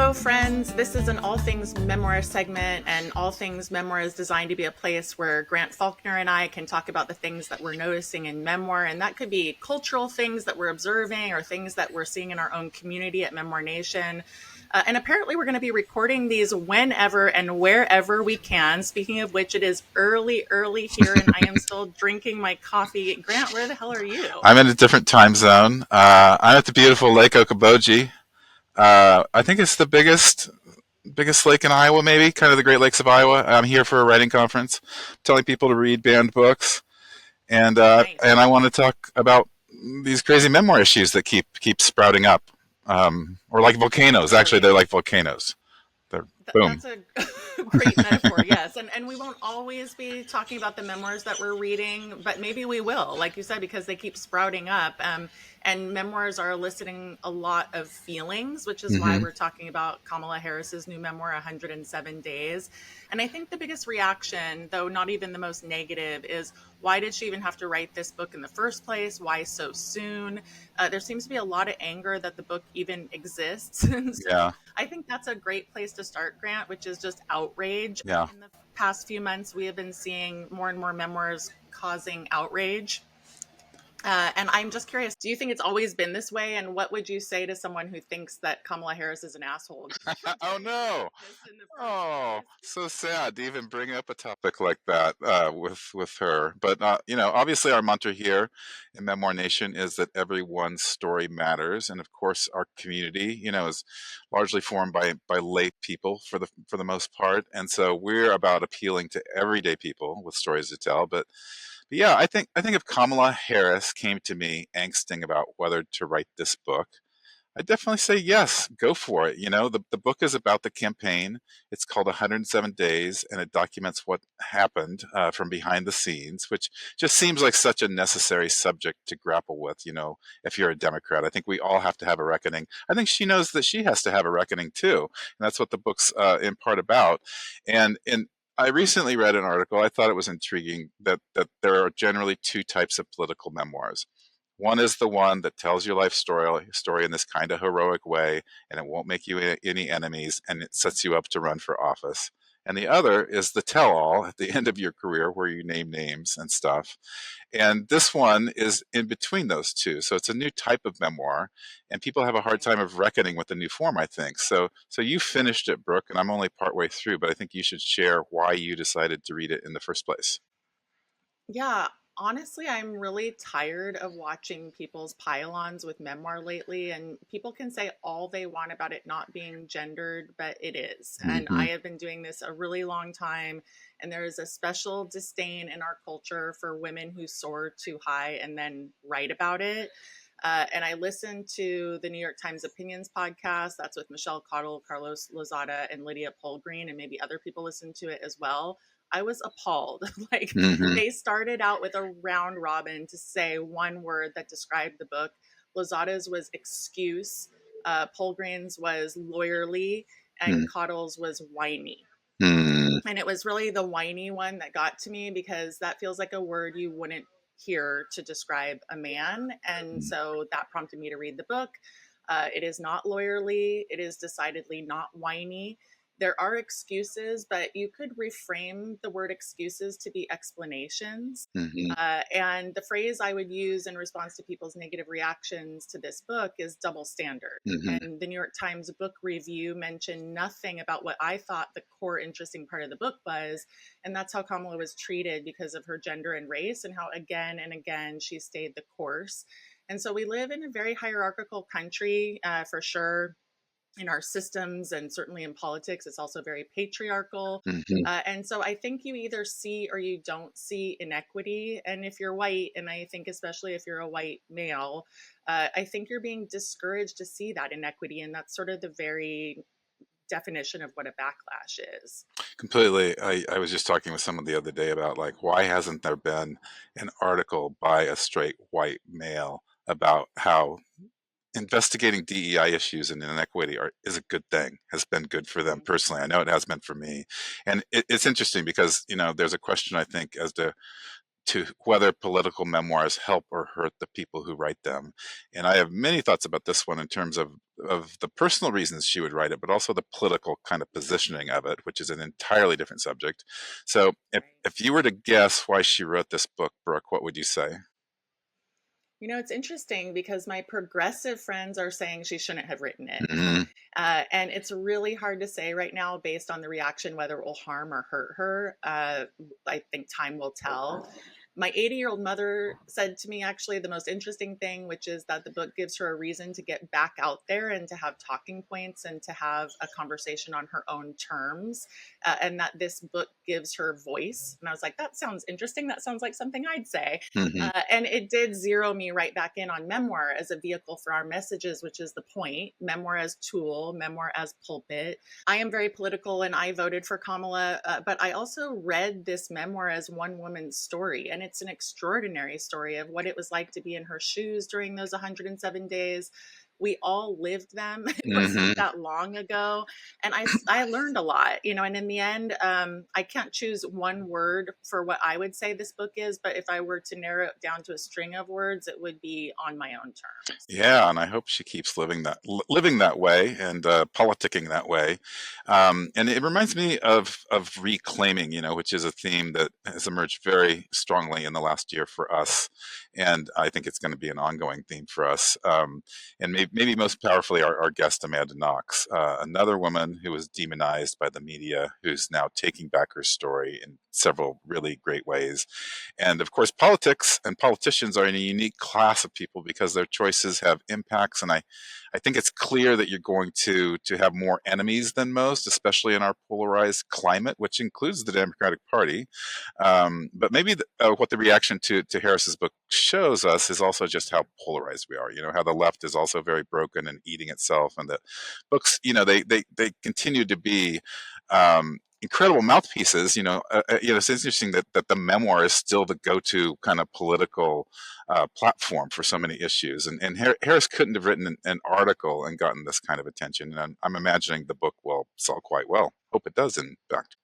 Hello, friends. This is an All Things Memoir segment, and All Things Memoir is designed to be a place where Grant Faulkner and I can talk about the things that we're noticing in memoir, and that could be cultural things that we're observing or things that we're seeing in our own community at Memoir Nation. And apparently we're going to be recording these whenever and wherever we can. Speaking of which, it is early here, and I am still drinking my coffee. Grant, where the hell are you? I'm in a different time zone. I'm at the beautiful Lake Okoboji. I think it's the biggest lake in Iowa, maybe kind of the Great Lakes of Iowa. I'm here for a writing conference, telling people to read banned books, Nice. and I want to talk about these crazy memoir issues that keep sprouting up, or like volcanoes. Actually, they're like volcanoes. They're boom. That's a great metaphor, yes. And we won't always be talking about the memoirs that we're reading, but maybe we will, like you said, because they keep sprouting up. And memoirs are eliciting a lot of feelings, which is why hmm we're talking about Kamala Harris's new memoir, 107 Days. And I think the biggest reaction, though not even the most negative, is why did she even have to write this book in the first place? Why so soon? There seems to be a lot of anger that the book even exists. And so Yeah, I think that's a great place to start, Grant, which is just outrage. yeah. In the past few months, we have been seeing more and more memoirs causing outrage. And I'm just curious, do you think it's always been this way? And what would you say to someone who thinks that Kamala Harris is an asshole? Oh no. This in the first Oh, place? so sad to even bring up a topic like that with her. But obviously, our mantra here in Memoir Nation is that everyone's story matters, and of course, our community, is largely formed by lay people for the most part, and so we're about appealing to everyday people with stories to tell. But yeah, I think if Kamala Harris came to me angsting about whether to write this book, I definitely say yes, go for it. The book is about the campaign. It's called 107 Days, and it documents what happened from behind the scenes, which just seems like such a necessary subject to grapple with, if you're a Democrat. I think we all have to have a reckoning. I think she knows that she has to have a reckoning too. And that's what the book's in part about. And I recently read an article. I thought it was intriguing that there are generally two types of political memoirs. One is the one that tells your life story in this kind of heroic way, and it won't make you any enemies, and it sets you up to run for office. And the other is the tell-all at the end of your career, where you name names and stuff. And this one is in between those two, so it's a new type of memoir, and people have a hard time of reckoning with the new form, I think. So you finished it, Brooke, and I'm only partway through, but I think you should share why you decided to read it in the first place. Yeah, honestly, I'm really tired of watching people's pile-ons with memoir lately, and people can say all they want about it not being gendered, but it is. And I hmm have been doing this a really long time, and there is a special disdain in our culture for women who soar too high and then write about it. And I listened to the New York Times Opinions podcast. That's with Michelle Cottle, Carlos Lozada, and Lydia Polgreen, and maybe other people listen to it as well. I was appalled. Like, hmm they started out with a round robin to say one word that described the book. Lozada's was excuse, Polgreen's was lawyerly, and Cottle's was whiny. hmm And it was really the whiny one that got to me because that feels like a word you wouldn't hear to describe a man. And so that prompted me to read the book. It is not lawyerly, it is decidedly not whiny. There are excuses, but you could reframe the word excuses to be explanations. hmm And the phrase I would use in response to people's negative reactions to this book is double standard. hmm And the New York Times book review mentioned nothing about what I thought the core interesting part of the book was. And that's how Kamala was treated because of her gender and race, and how again and again she stayed the course. And so we live in a very hierarchical country, for sure, in our systems and certainly in politics. It's also very patriarchal. hmm And so I think you either see or you don't see inequity. And if you're white, and I think especially if you're a white male, I think you're being discouraged to see that inequity. And that's sort of the very definition of what a backlash is. Completely. I was just talking with someone the other day about, like, why hasn't there been an article by a straight white male about how investigating DEI issues and inequity is a good thing, has been good for them personally. I know it has been for me. And it's interesting because, there's a question, I think, as to whether political memoirs help or hurt the people who write them. And I have many thoughts about this one in terms of of the personal reasons she would write it, but also the political kind of positioning of it, which is an entirely different subject. So if you were to guess why she wrote this book, Brooke, what would you say? It's interesting because my progressive friends are saying she shouldn't have written it. Mhm. And it's really hard to say right now based on the reaction whether it will harm or hurt her. I think time will tell. My 80-year-old mother said to me actually the most interesting thing, which is that the book gives her a reason to get back out there and to have talking points and to have a conversation on her own terms, and that this book gives her voice. And I was like, that sounds interesting. That sounds like something I'd say. Mhm. And it did zero me right back in on memoir as a vehicle for our messages, which is the point. Memoir as tool, memoir as pulpit. I am very political and I voted for Kamala, but I also read this memoir as one woman's story. And it's an extraordinary story of what it was like to be in her shoes during those 107 days. We all lived them. It wasn't Mhm. that long ago. And I learned a lot, and in the end, I can't choose one word for what I would say this book is, but if I were to narrow it down to a string of words, it would be on my own terms. Yeah, and I hope she keeps living that way and politicking that way. And it reminds me of reclaiming, which is a theme that has emerged very strongly in the last year for us, and I think it's going to be an ongoing theme for us. And maybe most powerfully, our guest Amanda Knox, another woman who was demonized by the media, who's now taking back her story in several really great ways. And of course, politics and politicians are in a unique class of people because their choices have impacts. And I think it's clear that you're going to have more enemies than most, especially in our polarized climate, which includes the Democratic Party. But maybe what the reaction to Harris's book shows us is also just how polarized we are. How the left is also very broken and eating itself, and the books, they continue to be incredible mouthpieces. It's interesting that the memoir is still the go-to kind of political platform for so many issues. And Harris couldn't have written an article and gotten this kind of attention. And I'm imagining the book will sell quite well. Hope it does, in fact.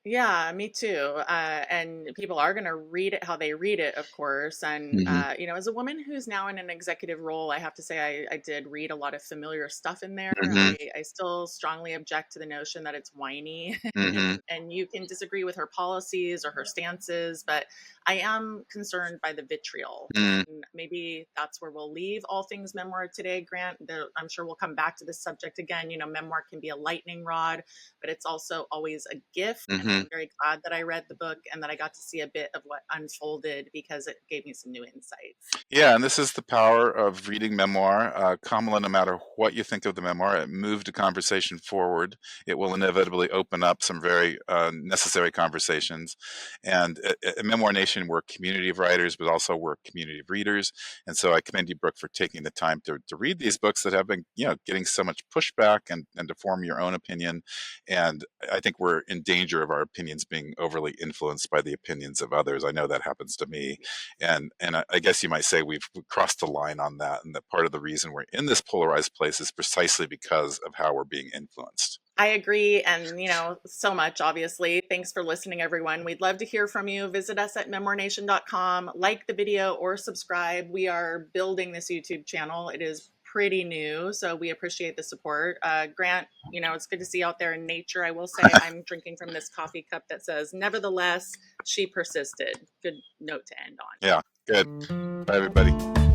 Yeah, me too. And people are going to read it how they read it, of course. And, Hmm. as a woman who's now in an executive role, I have to say I did read a lot of familiar stuff in there. Hmm. I still strongly object to the notion that it's whiny Hmm. and you can disagree with her policies or her stances, but I am concerned by the vitriol. Mm. And maybe that's where we'll leave all things memoir today, Grant. I'm sure we'll come back to this subject again. Memoir can be a lightning rod, but it's also always a gift. And Hmm. I'm very glad that I read the book and that I got to see a bit of what unfolded because it gave me some new insights. Yeah, and this is the power of reading memoir. Kamala, no matter what you think of the memoir, it moved a conversation forward. It will inevitably open up some very necessary conversations. And at Memoir Nation, we're a community of writers, but also we're a community of readers. And so I commend you, Brooke, for taking the time to read these books that have been, getting so much pushback and to form your own opinion. And I think we're in danger of our opinions being overly influenced by the opinions of others. I know that happens to me. And I guess you might say we've crossed the line on that, and that part of the reason we're in this polarized place is precisely because of how we're being influenced. I agree. And, so much, obviously. Thanks for listening, everyone. We'd love to hear from you. Visit us at memoirnation.com, like the video or subscribe. We are building this YouTube channel. It is pretty new, so we appreciate the support. Grant, it's good to see you out there in nature. I will say I'm drinking from this coffee cup that says, nevertheless, she persisted. Good note to end on. Yeah, good. Bye, everybody.